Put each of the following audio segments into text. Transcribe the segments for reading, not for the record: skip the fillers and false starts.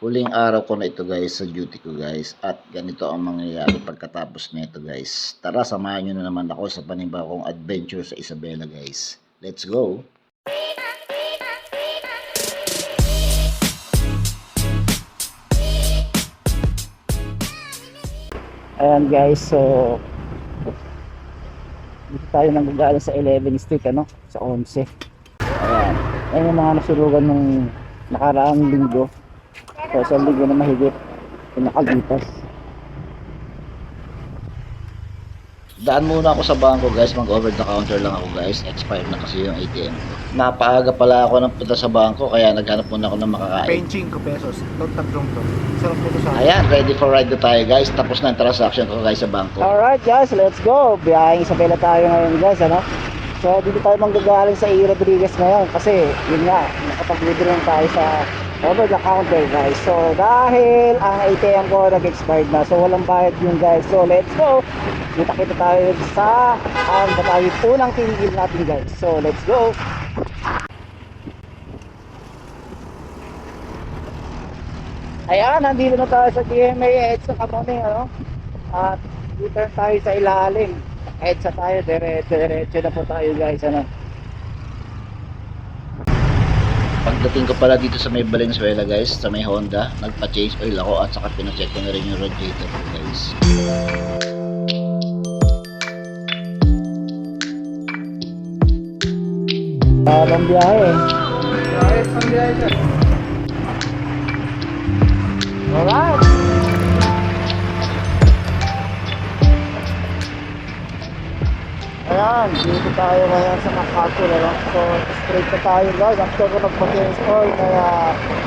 Huling araw ko na ito guys sa duty ko guys, at ganito ang mangyayari pagkatapos nito guys. Tara, samahan nyo na naman ako sa panibagong adventure sa Isabela guys. Let's go! Ayan guys, so dito tayo nanggagaling sa 11th Street, sa 11. Ayan, ayan yung mga nasurugan ng nakaraang linggo. So sa linggo na mahigit pinakalipas. Daan muna ako sa bangko guys, mag-over the counter lang ako guys, expired na kasi yung ATM ko. Napaaga pala ako ng punta sa bangko, kaya naghanap muna ako ng makakain. 25 pesos, tatlong to. Sarap po sa Ayan, ready for ride na tayo guys, tapos na yung transaction ko guys sa bangko. Alright guys, let's go! Biyaheng Isabela tayo ngayon guys, So dito tayo manggagaling sa E. Rodriguez ngayon kasi yun nga, nakapag-withdraw tayo sa over the counter guys. So dahil ang ATM ko nag-expired na, so walang bayad yun guys. So let's go! Kita-kita tayo sa unang tingil natin guys. So let's go! Ayan, nandito na tayo sa GMA EDSA Kamuning, at dito tayo sa ilalim. EDSA tayo, diretso na po tayo guys, Pagdating ko pala dito sa may Valenzuela guys, sa may Honda, nagpa-change oil ako at saka pina-check ko na rin yung radiator ko guys. Parang biyahe. Alright. Ayan, dito tayo ngayon sa MacArthur, So, straight na tayo guys. After ko nagpa-change oil, kaya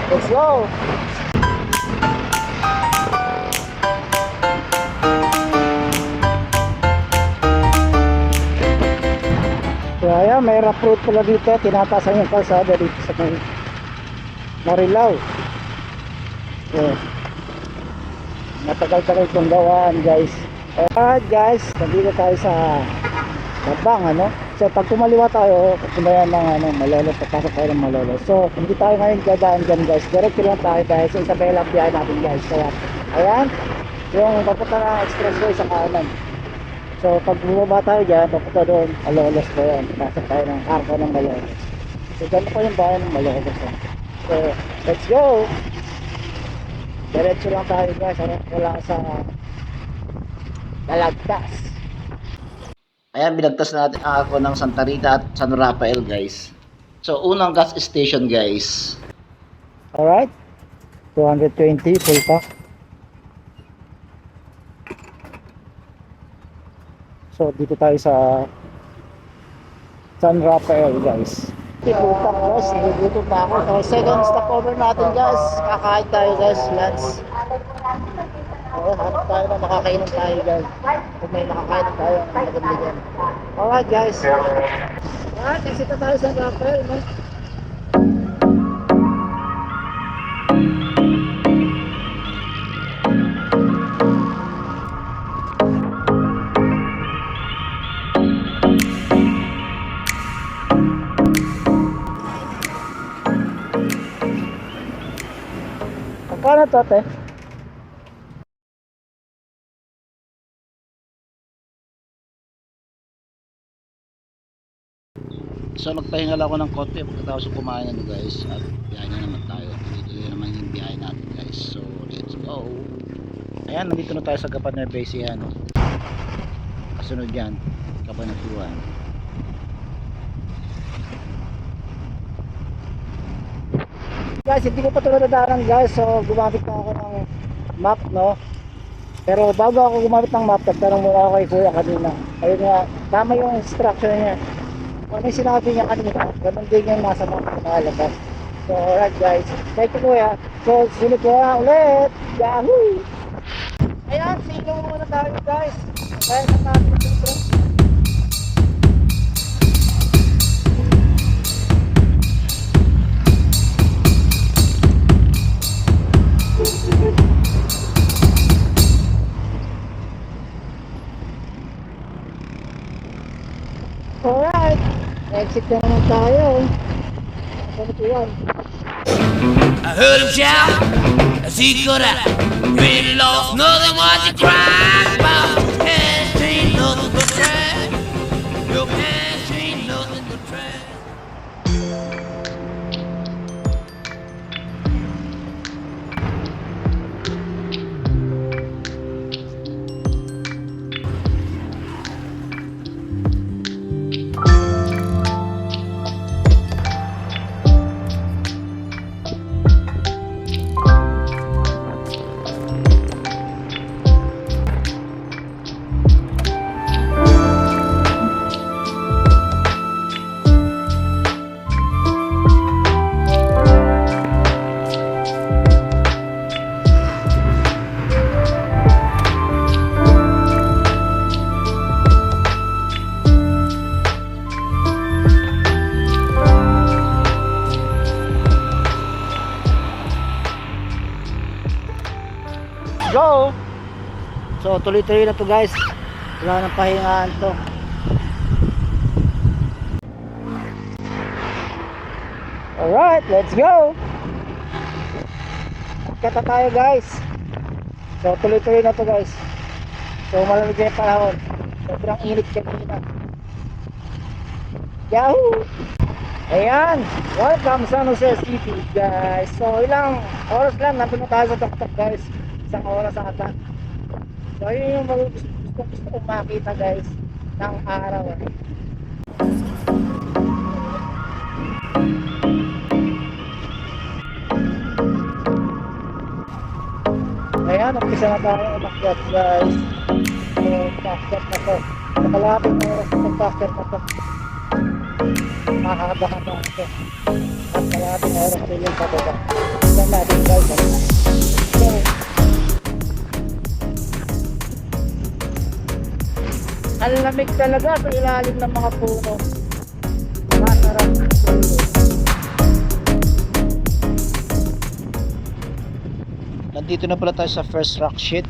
let's go! So, ayan, may rough road pala dito. Tinatasan yung kalsada dito sa Marilao. So, matagal-tagal itong gawaan guys. Alright guys, nandito tayo sa Tabang, So pag kumaliwa tayo, kumayan ng Malolos, papasok tayo ng Malolos. So hindi tayo ngayon dadaan dyan guys, direct lang tayo dahil sa Isabela ang biyahe natin guys. Kaya ayan, yung papunta na expressway sa kanan. So pag bumaba tayo dyan, papunta doon, Malolos po yan, pasok tayo ng arko ng Malolos. So ganito po yung bayan ng Malolos. So let's go! Diretso lang tayo guys, wala sa Balagtas. Ayan, binagtas na natin ang ako ng Santa Rita at San Rafael guys. So unang gas station guys. Alright, 220 full tank. So dito tayo sa San Rafael guys. Full tank guys, dito na ako. So second stopover natin guys, kakain tayo guys, lunch. Hanap tayo na makakainan tayo guys. Kung may makakain tayo, maganda. Alright guys. Alright, exit na tayo sa Rafael, Magkano to, te? So magpahinga lang ako ng konti pagkatapos kumain na guys, at biyahe na naman tayo. Tuloy naman yung biyahe natin guys. So let's go. Ayan, nandito na tayo sa Gapan ng Basihan. Kasunod yan, Kabanatuan. Guys, hindi ko pa ito nadaanan guys. So gumamit na ako ng map, Pero bago ako gumamit ng map, nagtanong muna ako kay Kuya kanina. Ayun nga, tama yung instruction niya. Ano yung sinabi niya kanina, ganun din yung nasa map na nakalabas. So alright guys, thank you Kuya. So sunod ko na ulit. Yahoo! Ayan, sino muna tayo guys. Kaya na natin ito. Alright, exit na naman tayo. Ano ito yan? I heard him shout Sikora, really lost nothing what you cry about. Cash ain't nothing but trash. Your cash ain't nothing but trash. Go! So tuloy-tuloy na to guys. Wala nang pahingaan to. Alright, let's go! Kata tayo guys. So tuloy-tuloy na to guys. So malamig na yung panahon. Sobrang init kanina. Yahoo! Ayan, welcome San Jose City guys. So ilang oras lang nandun na tayo sa tuktok guys. Isang oras ata. So yun yung gusto kong makita guys ng araw. Ayan, umpisa na tayo umakyat guys. So umakyat na to. Nakalapit na oras na umakyat na to. Mahaba-haba ito. At malapit na oras din yung pababa. Yan natin guys. So ang lamig talaga sa ilalim ng mga puno. Masarap tulog. Nandito na pala tayo sa first rock sheet.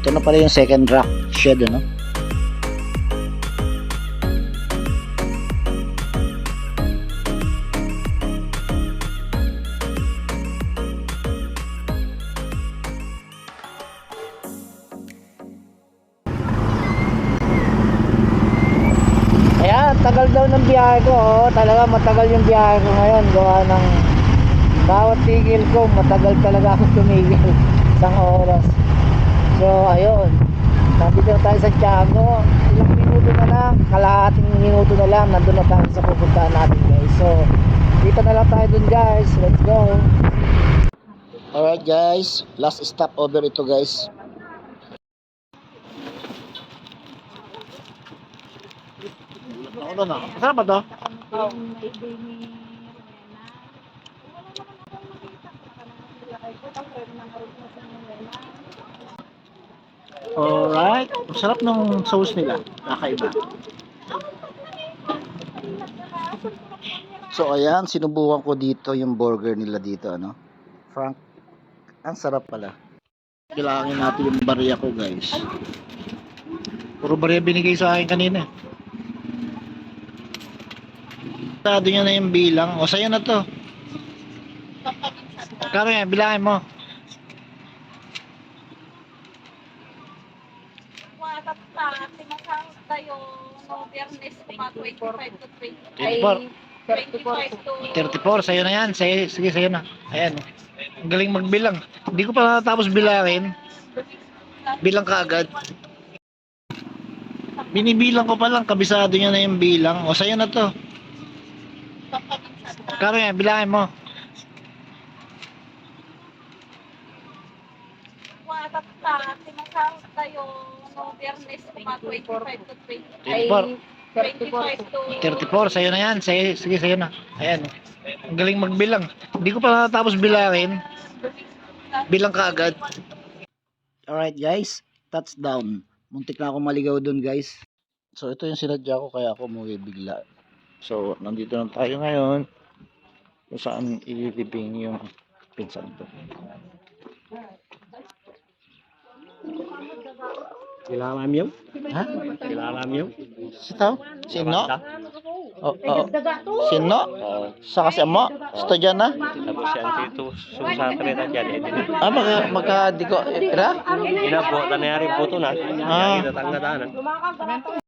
Ito na pala yung second rock shed, ano? Ayan, tagal daw ng biyahe ko. Oh. Talaga matagal yung biyahe ko ngayon. Gawa ng bawat tigil ko, matagal talaga ako tumigil. Isang oras. So, ayun. Nandito na tayo sa Tiago. Ilang minuto na lang, kalahating minuto na lang, nandun na tayo sa pupuntahan natin guys. So, dito na lang tayo dun guys. Let's go. Alright guys, last stop over ito guys. Ano na? Masarap ba to? Alright. Masarap ng sauce nila. Kakaiba. So ayan, sinubukan ko dito yung burger nila dito, ano? Frank, ang sarap pala. Kailangan natin yung barya ko guys. Puro barya binigay sa akin kanina. Sado nyo na yung bilang. O sa'yo na to. Karo yan, bilangin mo. Tinasahod tayo no Biyernes pa 25 to 20. 34. 25 to 34, sa'yo na yan. Sige, sa'yo na. Ayan. Ang galing magbilang. Hindi ko pa natapos bilangin. Bilang ka agad. Binibilang ko pa lang. Kabisado nyo na yung bilang. O sa'yo na to. Karo yan, bilangin mo. tinasahod tayo no Biyernes pa 25 to 34. 20. 25 to 34, sa'yo na yan. Sige, sa'yo na. Ayan. Ang galing magbilang. Hindi ko pa natapos bilangin. Bilang ka agad. Alright guys, touchdown. Muntik na ako maligaw dun guys. So ito yung sinadya ko kaya ako umuwi bigla. So nandito na tayo ngayon kung saan ililibing yung pinsan ko. Kilala mo yun? Ha? Kilala mo yun? Sino? Sino? Oh, oh. Sino? Sa kasi mo? Studyan na? Tapos yan dito. Sa treta dyan. Ah, maka di ko. Ira? Inabutan na yari buto na. Ah. Yan itatang na daanan.